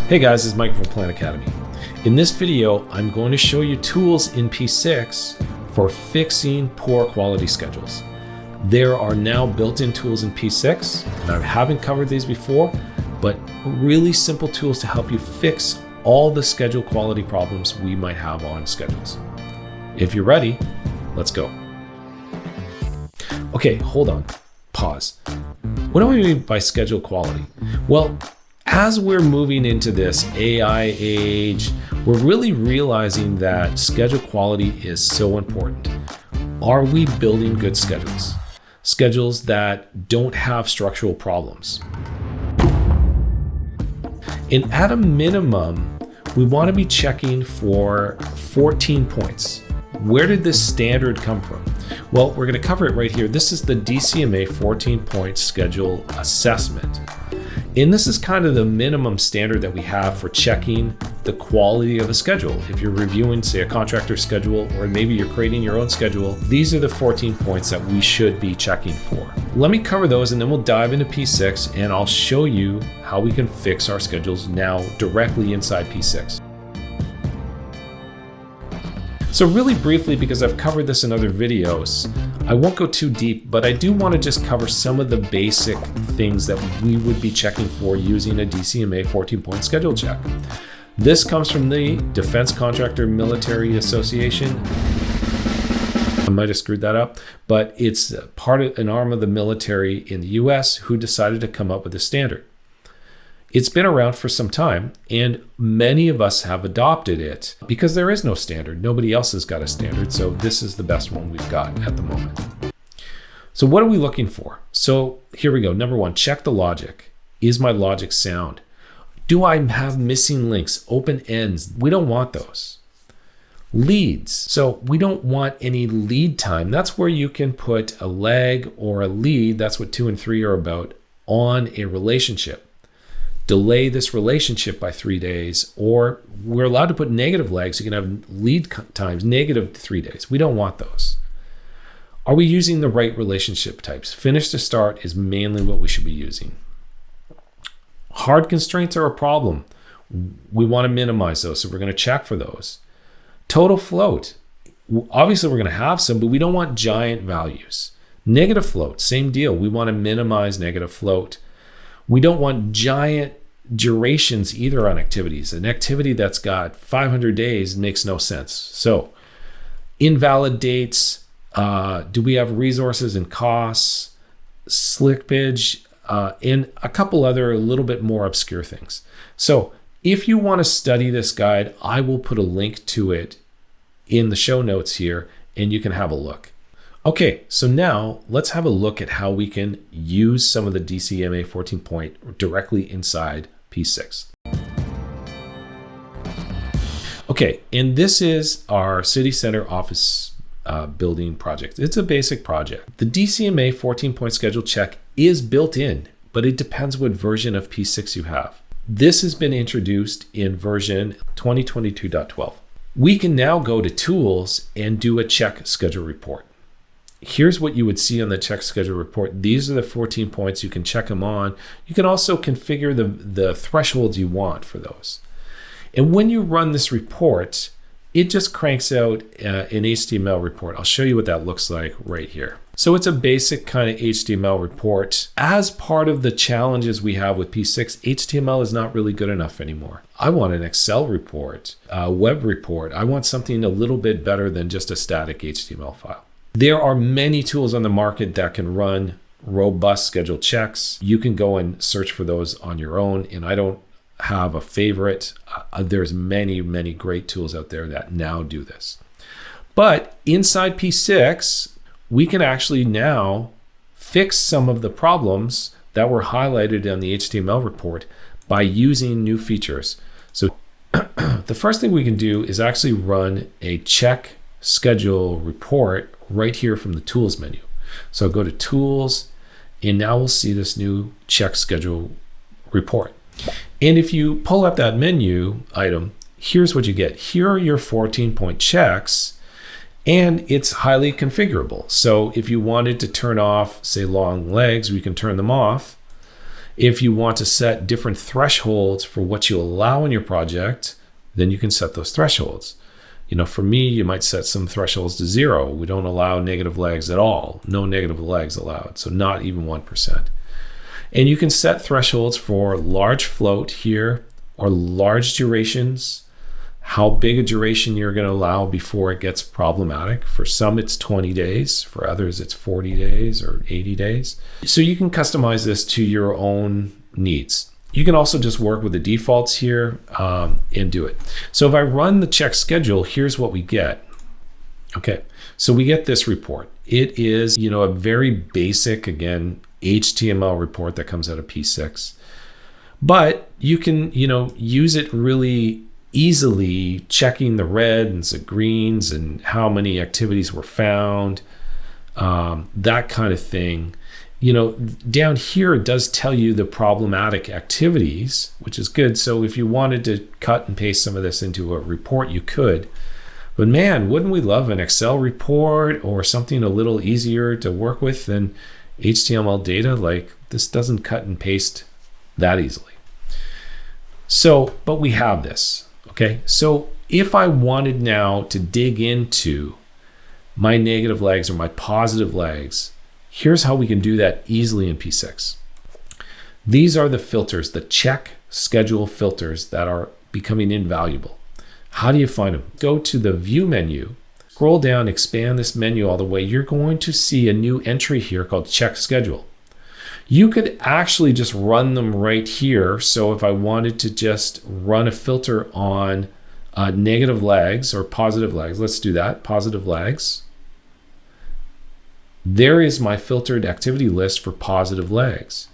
Hey guys, it's Mike from Plan Academy. In this video, I'm going to show you tools in P6 for fixing poor quality schedules. There are now built-in tools in P6, and I haven't covered these before, but really simple tools to help you fix all the schedule quality problems we might have on schedules. If you're ready, let's go. Okay, hold on, pause. What do I mean by schedule quality? Well, as we're moving into this AI age, we're really realizing that schedule quality is so important. Are we building good schedules? Schedules that don't have structural problems. And at a minimum, we want to be checking for 14 points. Where did this standard come from? Well, we're going to cover it right here. This is the DCMA 14-point schedule assessment. And this is kind of the minimum standard that we have for checking the quality of a schedule. If you're reviewing, say, a contractor schedule, or maybe you're creating your own schedule, these are the 14 points that we should be checking for. Let me cover those and then we'll dive into P6 and I'll show you how we can fix our schedules now directly inside P6. So really briefly, because I've covered this in other videos, I won't go too deep, but I do want to just cover some of the basic things that we would be checking for using a DCMA 14-point schedule check. This comes from the Defense Contractor Military Association. I might have screwed that up, but it's part of an arm of the military in the US who decided to come up with a standard. It's been around for some time, and many of us have adopted it because there is no standard. Nobody else has got a standard, so this is the best one we've got at the moment. So what are we looking for? So here we go. Number one, check the logic. Is my logic sound? Do I have missing links, open ends? We don't want those. Leads. So we don't want any lead time. That's where you can put a lag or a lead, that's what 2 and 3 are about, on a relationship. Delay this relationship by 3 days, or we're allowed to put negative lags. You can have lead times negative 3 days. We don't want those. Are we using the right relationship types? Finish to start is mainly what we should be using. Hard constraints are a problem. We want to minimize those, so we're going to check for those. Total float. Obviously, we're going to have some, but we don't want giant values. Negative float, same deal. We want to minimize negative float. We don't want giant durations either on activities. An activity that's got 500 days makes no sense. So invalid dates, do we have resources and costs, slippage, and a couple other a little bit more obscure things. So if you want to study this guide, I will put a link to it in the show notes here and you can have a look. Okay, so now let's have a look at how we can use some of the DCMA 14-point directly inside P6. Okay, and this is our city center office building project. It's a basic project. The DCMA 14-point schedule check is built in, but it depends what version of P6 you have. This has been introduced in version 2022.12. We can now go to Tools and do a check schedule report. Here's what you would see on the check schedule report. These are the 14 points. You can check them on. You can also configure the thresholds you want for those. And when you run this report, it just cranks out an HTML report. I'll show you what that looks like right here. So it's a basic kind of HTML report. As part of the challenges we have with P6, HTML is not really good enough anymore. I want an Excel report, a web report. I want something a little bit better than just a static HTML file. There are many tools on the market that can run robust schedule checks. You can go and search for those on your own, and I don't have a favorite. There's many, many great tools out there that now do this. But inside P6, we can actually now fix some of the problems that were highlighted on the HTML report by using new features. So the first thing we can do is actually run a check schedule report right here from the Tools menu. So I'll go to Tools, and now we'll see this new check schedule report. And if you pull up that menu item, here's what you get. Here are your 14-point checks, and it's highly configurable. So if you wanted to turn off, say, long legs, we can turn them off. If you want to set different thresholds for what you allow in your project, then you can set those thresholds. For me, you might set some thresholds to 0. We don't allow negative lags at all. No negative lags allowed. So not even 1%. And you can set thresholds for large float here or large durations, how big a duration you're going to allow before it gets problematic. For some, it's 20 days. For others, it's 40 days or 80 days. So you can customize this to your own needs. You can also just work with the defaults here and do it. So if I run the check schedule, here's what we get. Okay, so we get this report. It is, a very basic, again, HTML report that comes out of P6. But you can, use it really easily, checking the reds and greens and how many activities were found, that kind of thing. Down here, it does tell you the problematic activities, which is good. So if you wanted to cut and paste some of this into a report, you could. But man, wouldn't we love an Excel report or something a little easier to work with than HTML data? Like, this doesn't cut and paste that easily. So, but we have this, okay? So if I wanted now to dig into my negative lags or my positive lags, here's how we can do that easily in P6. These are the filters, the check schedule filters that are becoming invaluable. How do you find them? Go to the View menu, scroll down, expand this menu all the way. You're going to see a new entry here called Check Schedule. You could actually just run them right here. So if I wanted to just run a filter on negative lags or positive lags, let's do that, positive lags. There is my filtered activity list for positive lags.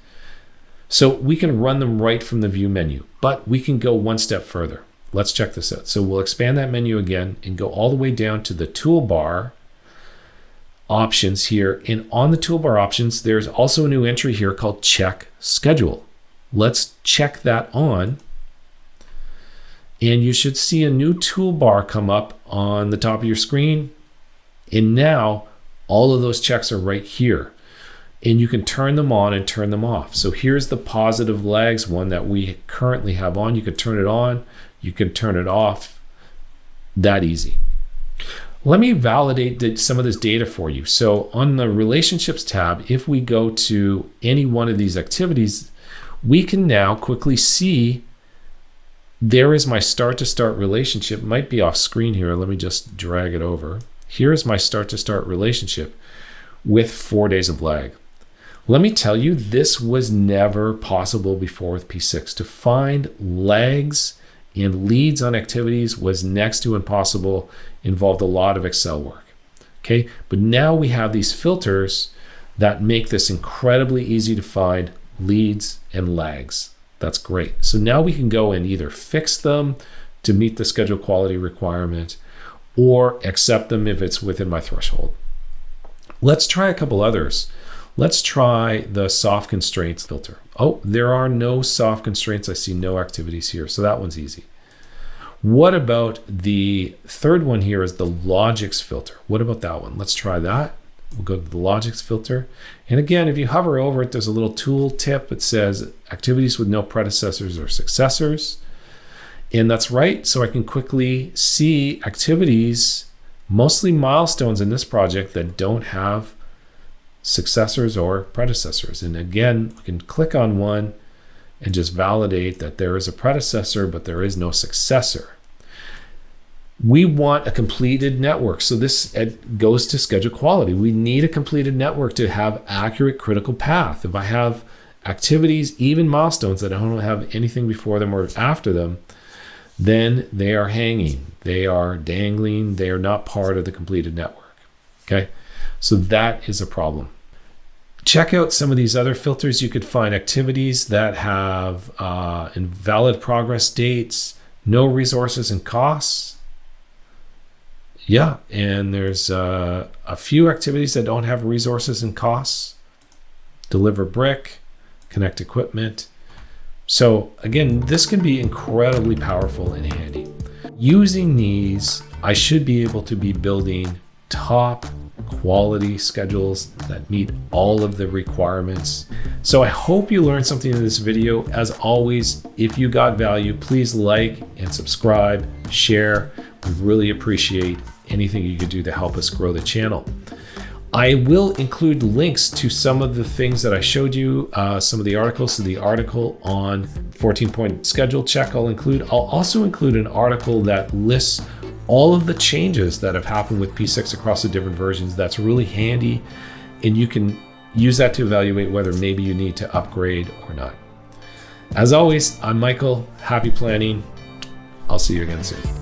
So we can run them right from the View menu, but we can go one step further. Let's check this out. So we'll expand that menu again and go all the way down to the toolbar options here. And on the toolbar options, there's also a new entry here called Check Schedule. Let's check that on. And you should see a new toolbar come up on the top of your screen. And now all of those checks are right here. And you can turn them on and turn them off. So here's the positive lags one that we currently have on. You can turn it on, you can turn it off. That easy. Let me validate some of this data for you. So on the Relationships tab, if we go to any one of these activities, we can now quickly see there is my start-to-start relationship. It might be off screen here. Let me just drag it over. Here's my start-to-start relationship with 4 days of lag. Let me tell you, this was never possible before with P6. To find lags and leads on activities was next to impossible, involved a lot of Excel work. Okay, but now we have these filters that make this incredibly easy to find leads and lags. That's great. So now we can go and either fix them to meet the schedule quality requirement or accept them if it's within my threshold. Let's try a couple others. Let's try the soft constraints filter. Oh, there are no soft constraints. I see no activities here. So that one's easy. What about the third one here is the logics filter? What about that one? Let's try that. We'll go to the logics filter. And again, if you hover over it, there's a little tool tip that says activities with no predecessors or successors. And that's right. So I can quickly see activities, mostly milestones in this project that don't have successors or predecessors. And again, we can click on one and just validate that there is a predecessor, but there is no successor. We want a completed network. So this goes to schedule quality. We need a completed network to have accurate critical path. If I have activities, even milestones that I don't have anything before them or after them, then they are hanging, they are dangling, they are not part of the completed network. Okay, so that is a problem. Check out some of these other filters. You could find activities that have invalid progress dates, no resources and costs. Yeah, and there's a few activities that don't have resources and costs. Deliver brick, connect equipment. So again, this can be incredibly powerful and handy. Using these, I should be able to be building top quality schedules that meet all of the requirements. So I hope you learned something in this video. As always, if you got value, please like and subscribe, share. We really appreciate anything you could do to help us grow the channel. I will include links to some of the things that I showed you, some of the articles. So the article on 14-point schedule check I'll also include an article that lists all of the changes that have happened with P6 across the different versions. That's really handy, and you can use that to evaluate whether maybe you need to upgrade or not. As always, I'm Michael. Happy planning. I'll see you again soon.